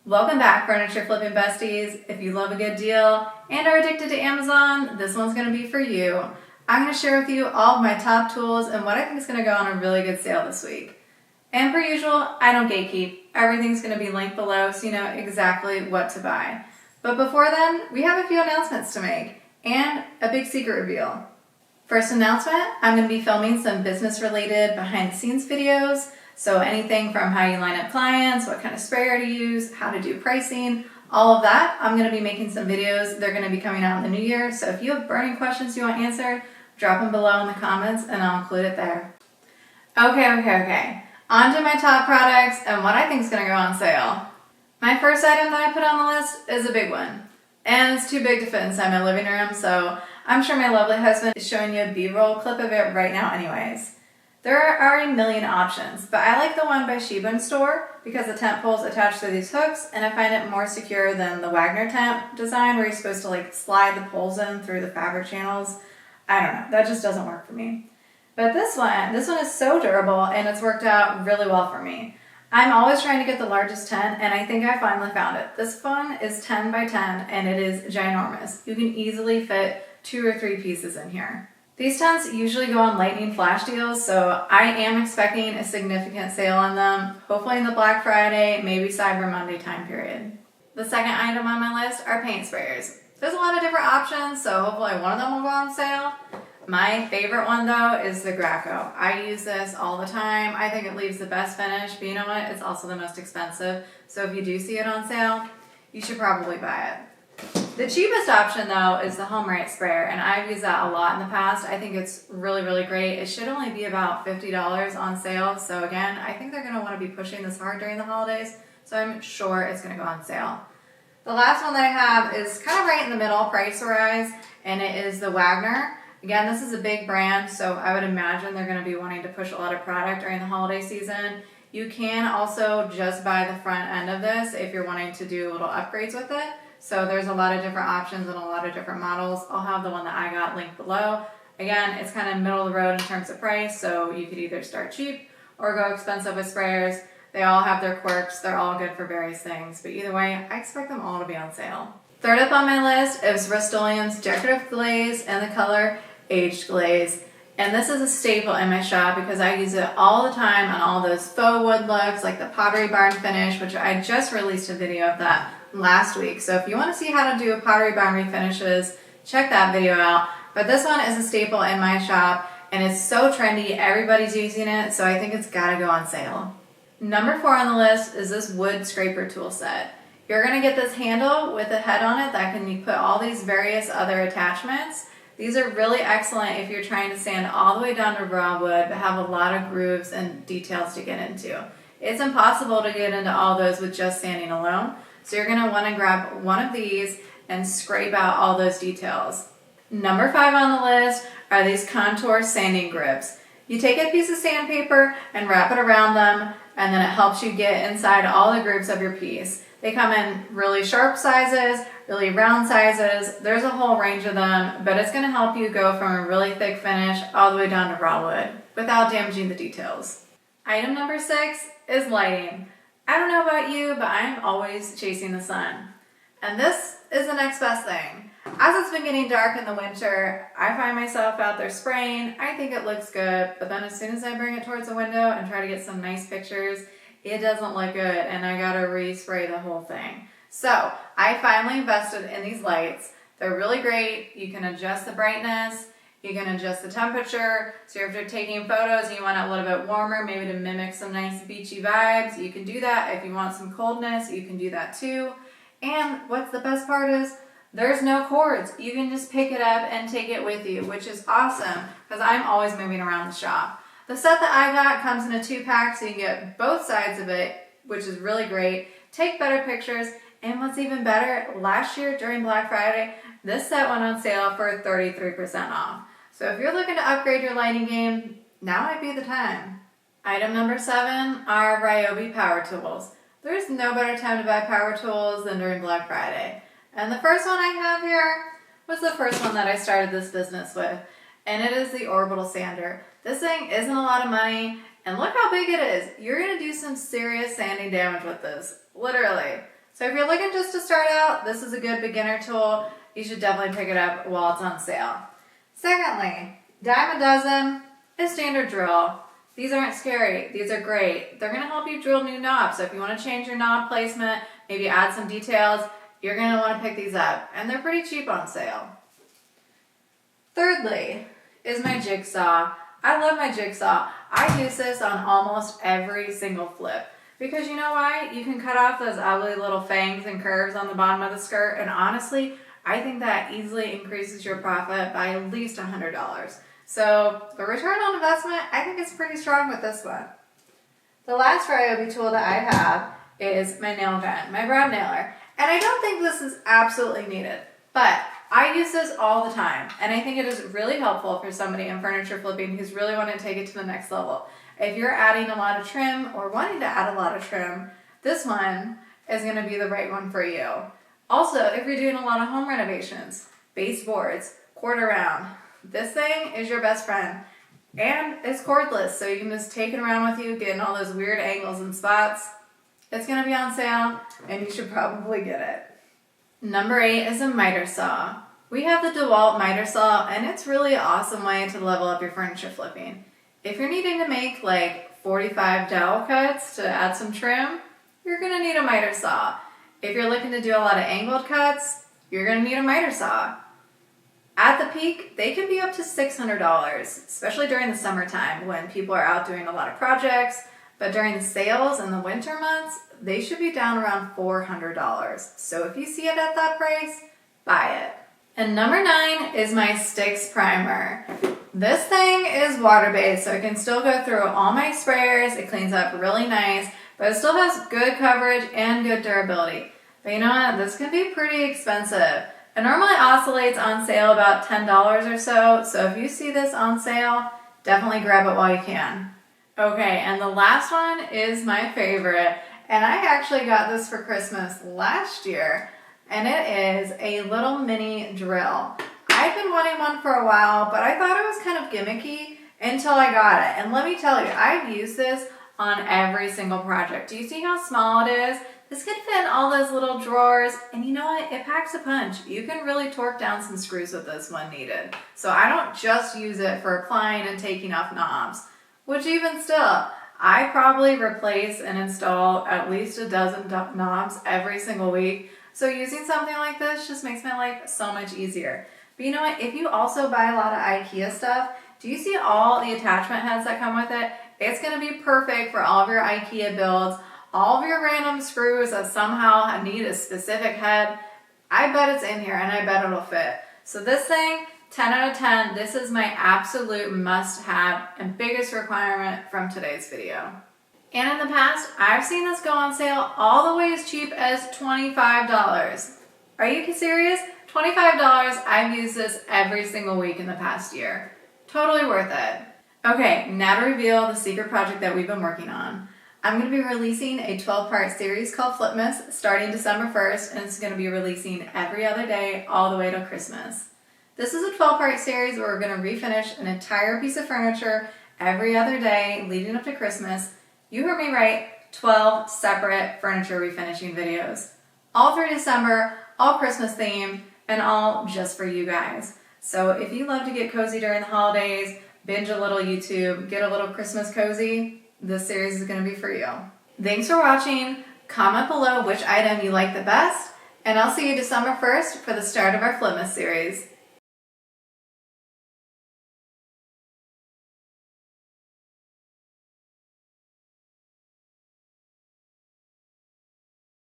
Welcome back, Furniture Flipping Besties. If you love a good deal and are addicted to Amazon, this one's going to be for you. I'm going to share with you all of my top tools and what I think is going to go on a really good sale this week. And per usual, I don't gatekeep. Everything's going to be linked below so you know exactly what to buy. But before then, we have a few announcements to make and a big secret reveal. First announcement, I'm going to be filming some business-related behind-the-scenes videos. So anything from how you line up clients, what kind of sprayer to use, how to do pricing, all of that. I'm going to be making some videos. They're going to be coming out in the new year. So if you have burning questions you want answered, drop them below in the comments and I'll include it there. Okay. On to my top products and what I think is going to go on sale. My first item that I put on the list is a big one. And it's too big to fit inside my living room, so I'm sure my lovely husband is showing you a B-roll clip of it right now anyways. There are a million options, but I like the one by Sheba Store because the tent pole's attached to these hooks and I find it more secure than the Wagner tent design where you're supposed to slide the poles in through the fabric channels. I don't know, that just doesn't work for me. But this one is so durable and it's worked out really well for me. I'm always trying to get the largest tent and I think I finally found it. This one is 10 by 10 and it is ginormous. You can easily fit 2 or 3 pieces in here. These tents usually go on lightning flash deals, so I am expecting a significant sale on them, hopefully in the Black Friday, maybe Cyber Monday time period. The second item on my list are paint sprayers. There's a lot of different options, so hopefully one of them will go on sale. My favorite one though is the Graco. I use this all the time. I think it leaves the best finish, but you know what? It's also the most expensive. So if you do see it on sale, you should probably buy it. The cheapest option though is the Home Right sprayer, and I've used that a lot in the past. I think it's really great. It should only be about $50 on sale. So again, I think they're going to want to be pushing this hard during the holidays. So I'm sure it's going to go on sale. The last one that I have is kind of right in the middle price-wise, and it is the Wagner. Again, this is a big brand, so I would imagine they're going to be wanting to push a lot of product during the holiday season. You can also just buy the front end of this if you're wanting to do little upgrades with it. So there's a lot of different options and a lot of different models. I'll have the one that I got linked below. Again, it's kind of middle of the road in terms of price, so you could either start cheap or go expensive with sprayers. They all have their quirks. They're all good for various things, but either way, I expect them all to be on sale. Third up on my list is Rust-Oleum's Decorative Glaze and the color Aged Glaze. And this is a staple in my shop because I use it all the time on all those faux wood looks like the Pottery Barn finish, which I just released a video of that last week. So if you want to see how to do a Pottery Barn refinishes, check that video out. But this one is a staple in my shop and it's so trendy. Everybody's using it, so I think it's got to go on sale. Number 4 on the list is this wood scraper tool set. You're going to get this handle with a head on it that can put all these various other attachments. These are really excellent if you're trying to sand all the way down to raw wood but have a lot of grooves and details to get into. It's impossible to get into all those with just sanding alone, so you're going to want to grab one of these and scrape out all those details. Number 5 on the list are these contour sanding grips. You take a piece of sandpaper and wrap it around them, and then it helps you get inside all the grooves of your piece. They come in really sharp sizes, really round sizes. There's a whole range of them, but it's going to help you go from a really thick finish all the way down to raw wood without damaging the details. Item number 6 is lighting. I don't know about you, but I'm always chasing the sun. And this is the next best thing. As it's been getting dark in the winter, I find myself out there spraying. I think it looks good, but then as soon as I bring it towards the window and try to get some nice pictures, it doesn't look good and I gotta respray the whole thing. So I finally invested in these lights. They're really great. You can adjust the brightness, you can adjust the temperature. So if you're taking photos and you want it a little bit warmer, maybe to mimic some nice beachy vibes, you can do that. If you want some coldness, you can do that too. And what's the best part is, there's no cords. You can just pick it up and take it with you, which is awesome because I'm always moving around the shop. The set that I got comes in a 2-pack, so you can get both sides of it, which is really great. Take better pictures, and what's even better, last year during Black Friday, this set went on sale for 33% off. So if you're looking to upgrade your lighting game, now might be the time. Item number 7 are Ryobi power tools. There's no better time to buy power tools than during Black Friday. And the first one I have here was the first one that I started this business with, and it is the orbital sander. This thing isn't a lot of money, and look how big it is. You're gonna do some serious sanding damage with this, literally. So if you're looking just to start out, this is a good beginner tool. You should definitely pick it up while it's on sale. Secondly, dime a dozen, a standard drill. These aren't scary, these are great. They're gonna help you drill new knobs. So if you wanna change your knob placement, maybe add some details, you're gonna wanna pick these up. And they're pretty cheap on sale. Thirdly is my jigsaw. I love my jigsaw. I use this on almost every single flip. Because you know why? You can cut off those ugly little fangs and curves on the bottom of the skirt, and honestly, I think that easily increases your profit by at least $100. So the return on investment, I think is pretty strong with this one. The last Ryobi tool that I have is my nail gun, my brow nailer. And I don't think this is absolutely needed, but I use this all the time, and I think it is really helpful for somebody in furniture flipping who's really wanting to take it to the next level. If you're adding a lot of trim or wanting to add a lot of trim, this one is going to be the right one for you. Also, if you're doing a lot of home renovations, baseboards, quarter round, this thing is your best friend. And it's cordless, so you can just take it around with you, getting all those weird angles and spots. It's going to be on sale, and you should probably get it. Number 8 is a miter saw. We have the DeWalt miter saw, and it's really an awesome way to level up your furniture flipping. If you're needing to make like 45 dowel cuts to add some trim, you're going to need a miter saw. If you're looking to do a lot of angled cuts, you're going to need a miter saw. At the peak, they can be up to $600, especially during the summertime when people are out doing a lot of projects. But during the sales in the winter months, they should be down around $400. So if you see it at that price, buy it. And number 9 is my Sticks primer. This thing is water-based, so it can still go through all my sprayers. It cleans up really nice, but it still has good coverage and good durability. But you know what? This can be pretty expensive. It normally oscillates on sale about $10 or so, so if you see this on sale, definitely grab it while you can. Okay, and the last one is my favorite, and I actually got this for Christmas last year, and it is a little mini drill. I've been wanting one for a while, but I thought it was kind of gimmicky until I got it. And let me tell you, I've used this on every single project. Do you see how small it is? This can fit in all those little drawers, and you know what? It packs a punch. You can really torque down some screws with this when needed. So I don't just use it for applying and taking off knobs, which even still, I probably replace and install at least a dozen knobs every single week. So using something like this just makes my life so much easier. But you know what? If you also buy a lot of IKEA stuff, do you see all the attachment heads that come with it? It's going to be perfect for all of your IKEA builds, all of your random screws that somehow need a specific head. I bet it's in here, and I bet it'll fit. So this thing, 10 out of 10, this is my absolute must-have and biggest requirement from today's video. And in the past, I've seen this go on sale all the way as cheap as $25. Are you serious? $25, I've used this every single week in the past year. Totally worth it. Okay, now to reveal the secret project that we've been working on. I'm going to be releasing a 12-part series called Flipmas starting December 1st, and it's going to be releasing every other day all the way till Christmas. This is a 12-part series where we're going to refinish an entire piece of furniture every other day leading up to Christmas. You heard me right, 12 separate furniture refinishing videos. All through December, all Christmas themed, and all just for you guys. So if you love to get cozy during the holidays, binge a little YouTube, get a little Christmas cozy, this series is going to be for you. Thanks for watching. Comment below which item you like the best, and I'll see you December 1st for the start of our Flipmas series.